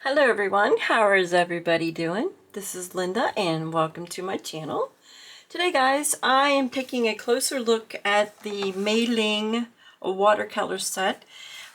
Hello everyone, how is everybody doing? This is Linda and welcome to my channel. Today guys, I am taking a closer look at the Meiliang watercolor set.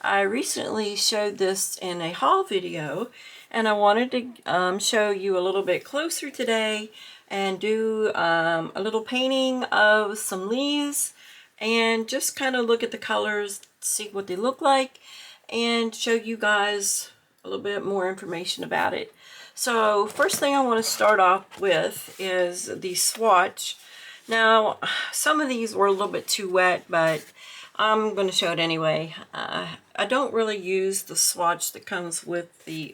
I recently showed this in a haul video and I wanted to show you a little bit closer today and do a little painting of some leaves and just kind of look at the colors, see what they look like, and show you guys a little bit more information about it. So first thing I want to start off with is the swatch. Now some of these were a little bit too wet, but I'm going to show it anyway. I don't really use the swatch that comes with the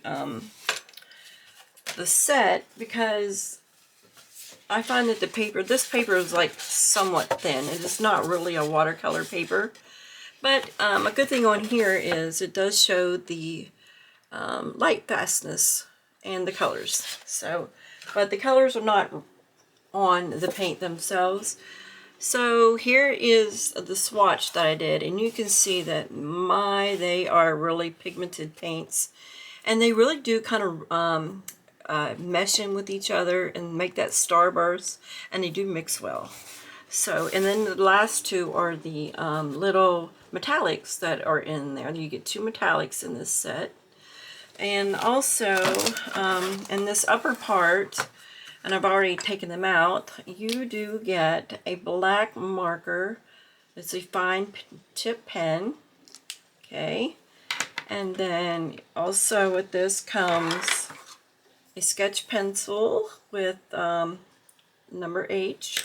set because I find that this paper is like somewhat thin. It is not really a watercolor paper. But a good thing on here is it does show the light fastness and the colors. So, but the colors are not on the paint themselves. So here is the swatch that I did, and you can see that they are really pigmented paints, and they really do kind of mesh in with each other and make that starburst, and they do mix well. So, and then the last two are the little metallics that are in there. You get two metallics in this set. And also, in this upper part, and I've already taken them out, you do get a black marker. It's a fine tip pen. Okay. And then also with this comes a sketch pencil with number H,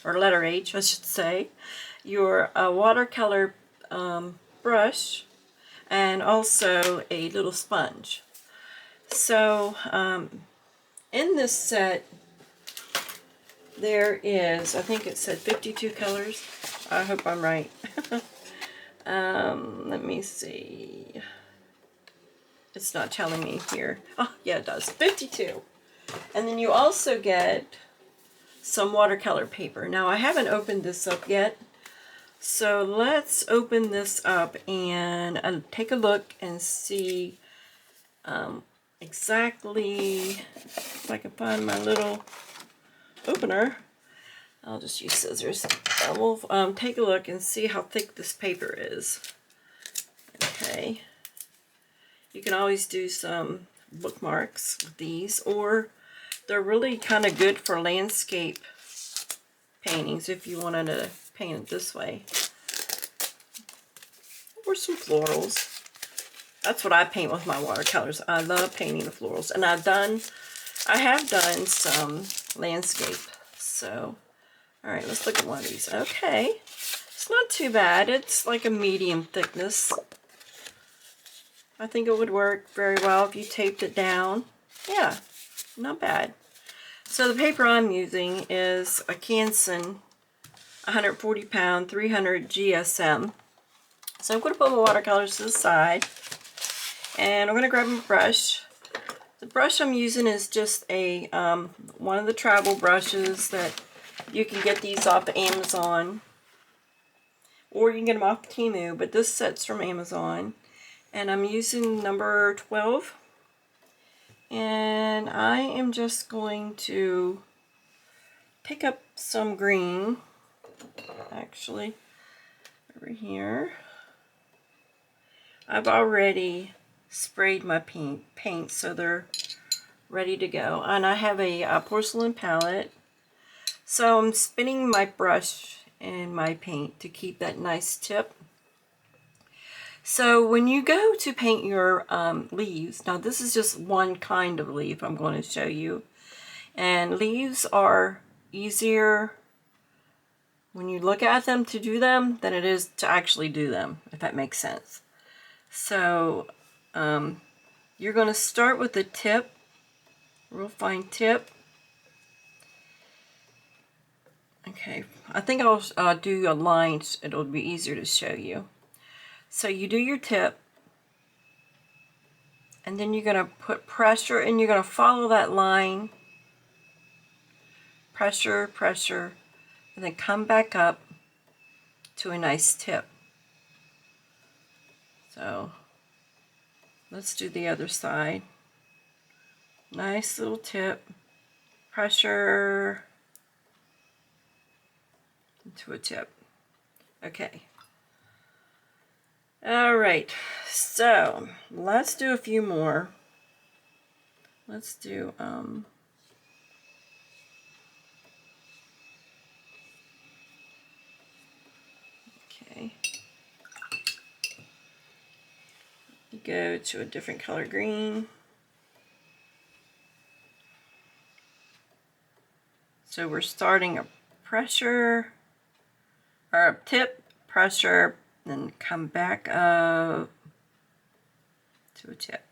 or letter H, I should say, your watercolor brush, and also a little sponge. So in this set there is, I think it said 52 colors. I hope I'm right. Let me see. It's not telling me here. Oh yeah, it does. 52. And then you also get some watercolor paper. Now I haven't opened this up yet, so let's open this up and take a look and see exactly, if I can find my little opener. I'll just use scissors. I will take a look and see how thick this paper is. Okay. You can always do some bookmarks with these, or they're really kind of good for landscape paintings if you wanted to paint it this way. Or some florals. That's what I paint with my watercolors. I love painting the florals. And I have done some landscape. So, alright, let's look at one of these. Okay. It's not too bad. It's like a medium thickness. I think it would work very well if you taped it down. Yeah, not bad. So the paper I'm using is a CANSON 140 pound 300 GSM. So I'm going to put my watercolors to the side, and I'm going to grab my brush. The brush I'm using is just a one of the travel brushes that you can get these off of Amazon, or you can get them off Temu, but this set's from Amazon. And I'm using number 12, and I am just going to pick up some green, actually, over here. I've already sprayed my paint, so they're ready to go. And I have a porcelain palette, so I'm spinning my brush and my paint to keep that nice tip. So when you go to paint your leaves, now this is just one kind of leaf I'm going to show you, and leaves are easier when you look at them to do them than it is to actually do them, if that makes sense. So you're going to start with the tip, real fine tip. Okay, I think I'll do a line, it'll be easier to show you. So you do your tip, and then you're going to put pressure, and you're going to follow that line, pressure, pressure, and then come back up to a nice tip. So let's do the other side. Nice little tip. Pressure into a tip. Okay. All right. So let's do a few more. Let's do okay. Go to a different color green. So we're starting a pressure, or a tip, pressure, then come back up to a tip.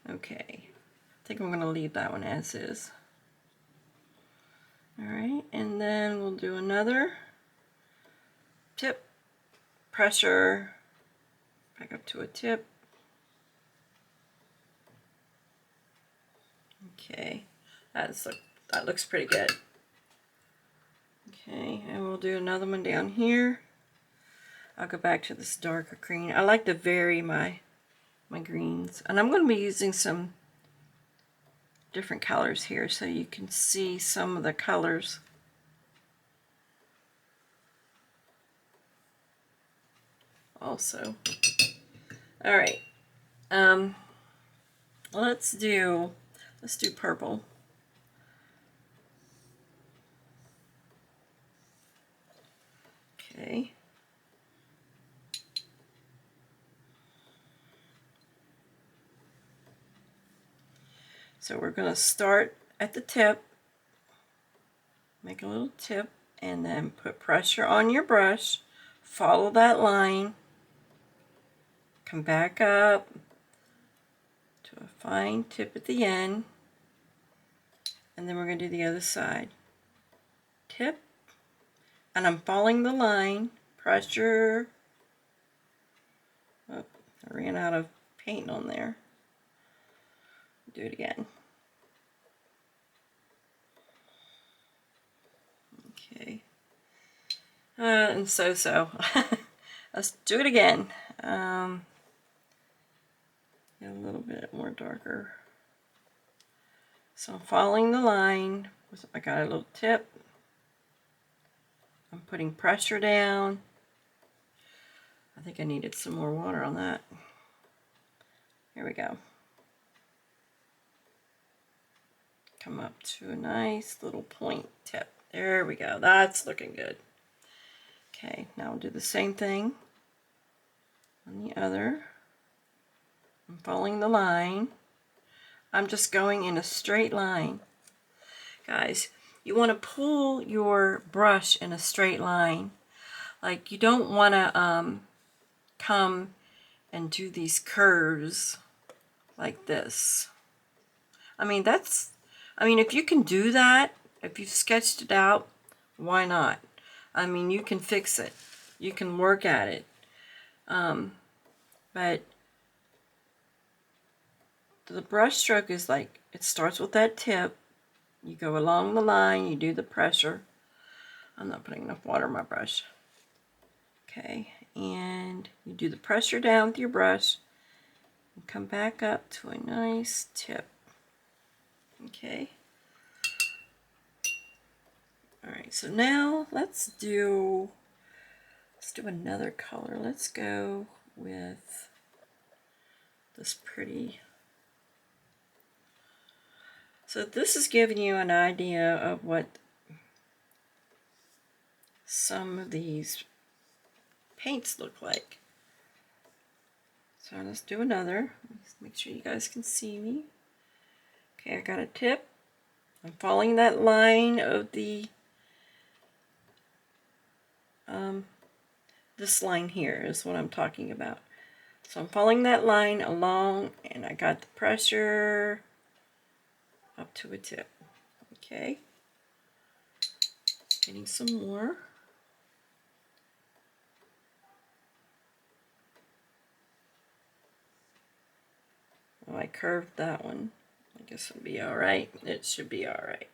Okay, I think I'm going to leave that one as is. All right, and then we'll do another tip, pressure, back up to a tip. Okay, that looks pretty good. Okay, and we'll do another one down here. I'll go back to this darker green. I like to vary my greens, and I'm going to be using some different colors here so you can see some of the colors. Also, all right. Let's do purple. Okay. So we're going to start at the tip, make a little tip, and then put pressure on your brush, follow that line, come back up to a fine tip at the end, and then we're going to do the other side. Tip, and I'm following the line, pressure. Oh, I ran out of paint on there. Do it again. Okay. And so. Let's do it again. Get a little bit more darker. So I'm following the line. I got a little tip. I'm putting pressure down. I think I needed some more water on that. Here we go. Come up to a nice little point tip. There we go. That's looking good. Okay, now we'll do the same thing on the other. I'm following the line. I'm just going in a straight line. Guys, you want to pull your brush in a straight line. Like, you don't want to come and do these curves like this. I mean, if you can do that, if you've sketched it out, why not? I mean, you can fix it. You can work at it. But the brush stroke is like, it starts with that tip. You go along the line, you do the pressure. I'm not putting enough water in my brush. Okay, and you do the pressure down with your brush and come back up to a nice tip. Okay. Alright, so now let's do another color. Let's go with this pretty. So this is giving you an idea of what some of these paints look like. So let's do another. Let's make sure you guys can see me. Okay, I got a tip. I'm following that line of the this line here is what I'm talking about. So I'm following that line along, and I got the pressure up to a tip. Okay, getting some more. Oh, I curved that one. I guess it'll be all right. It should be all right.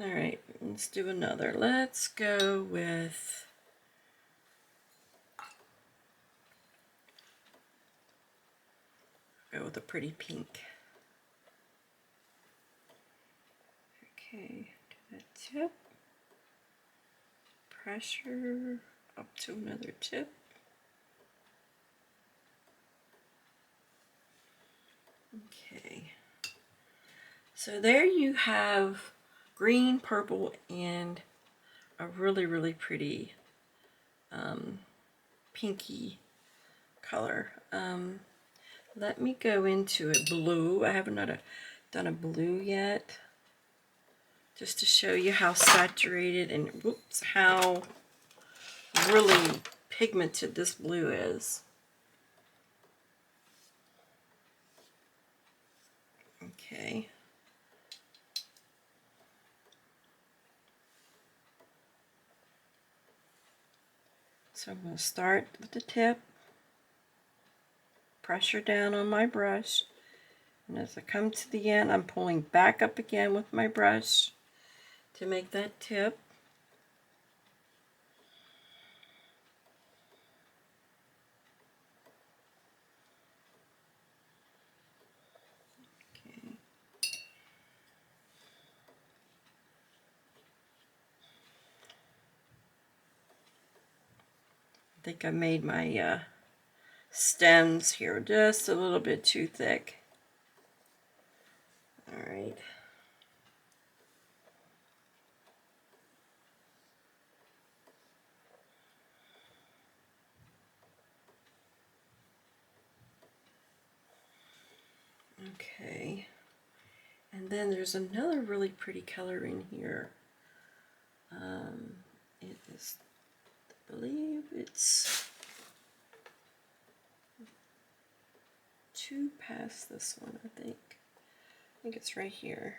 All right, let's do another. Let's go with a pretty pink. Okay, to that tip. Pressure up to another tip. Okay. So there you have green, purple, and a really, really pretty pinky color. Let me go into a blue. I haven't done a blue yet. Just to show you how saturated and whoops, how really pigmented this blue is. Okay. So I'm going to start with the tip, pressure down on my brush, and as I come to the end, I'm pulling back up again with my brush to make that tip. Okay. I think I made my stems here just a little bit too thick. All right. Okay. And then there's another really pretty color in here. It is, I believe it's two past this one, I think. I think it's right here.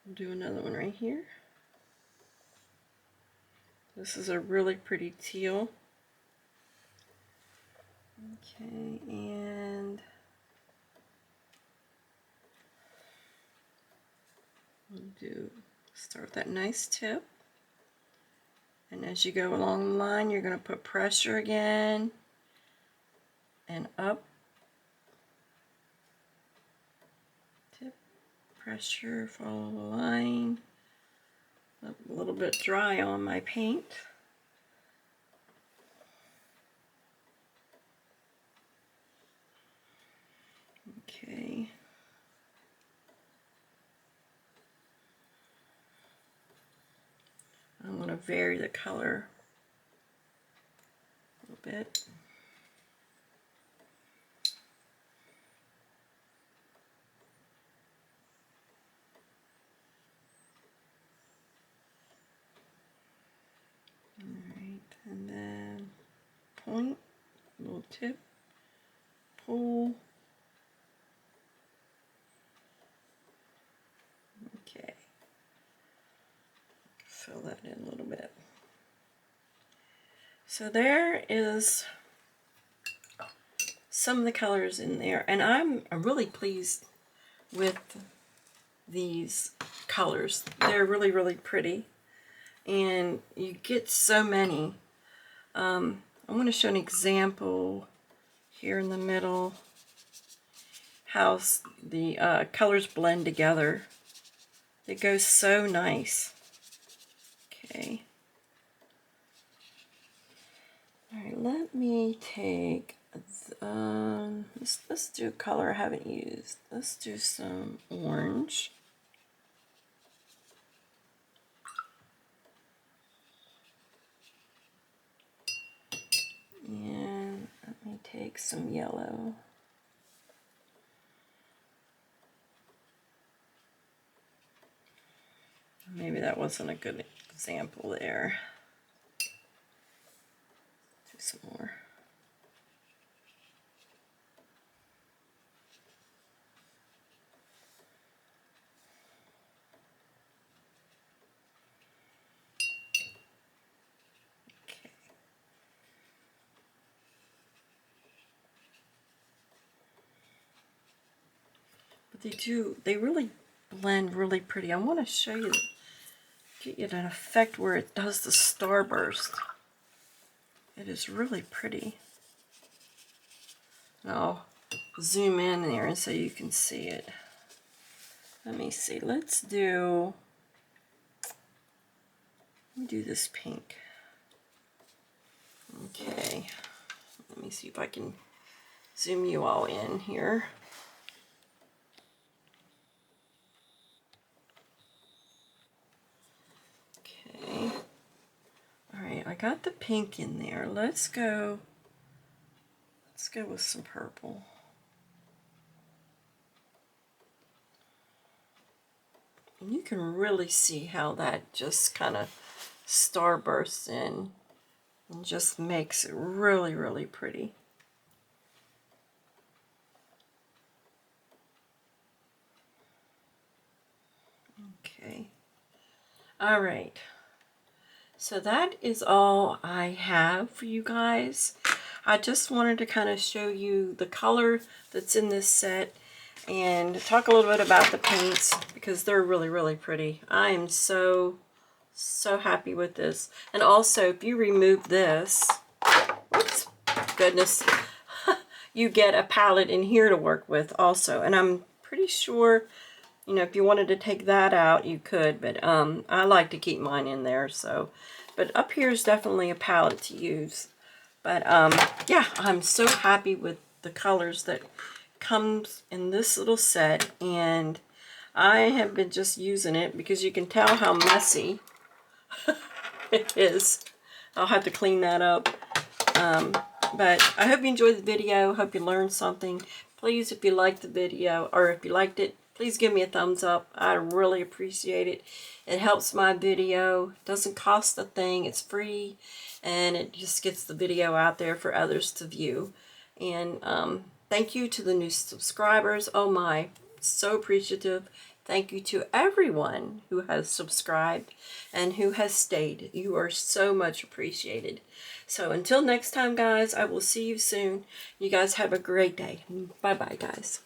I'll do another one right here. This is a really pretty teal. Okay, and we'll start with that nice tip. And as you go along the line, you're going to put pressure again and up. Tip, pressure, follow the line. A little bit dry on my paint. Okay. I'm going to vary the color a little bit. Alright, and then point, little tip, pull. Okay. Fill that in a little bit. So there is some of the colors in there, and I'm really pleased with these colors. They're really, really pretty, and you get so many. I'm going to show an example here in the middle, how the colors blend together. It goes so nice. Okay. All right, let me take, let's do a color I haven't used. Let's do some orange. And let me take some yellow. Maybe that wasn't a good example there. Do some more. Okay. But they really blend really pretty. I want to show you, get you an effect where it does the starburst. It is really pretty. And I'll zoom in there so you can see it. Let me see. Let's do. Let me do this pink. Okay. Let me see if I can zoom you all in here. Okay. All right, I got the pink in there. Let's go with some purple. And you can really see how that just kind of starbursts in and just makes it really, really pretty. Okay. All right. So that is all I have for you guys. I just wanted to kind of show you the color that's in this set and talk a little bit about the paints because they're really, really pretty. I am so happy with this. And also, if you remove this, oops, goodness, you get a palette in here to work with also. And I'm pretty sure, you know, if you wanted to take that out, you could, but I like to keep mine in there, so. But up here is definitely a palette to use. But yeah, I'm so happy with the colors that comes in this little set, and I have been just using it because you can tell how messy it is. I'll have to clean that up. But I hope you enjoyed the video. Hope you learned something. Please, if you liked the video, or if you liked it, please give me a thumbs up. I really appreciate it. It helps my video. It doesn't cost a thing. It's free. And it just gets the video out there for others to view. And thank you to the new subscribers. Oh my, so appreciative. Thank you to everyone who has subscribed and who has stayed. You are so much appreciated. So until next time, guys, I will see you soon. You guys have a great day. Bye-bye, guys.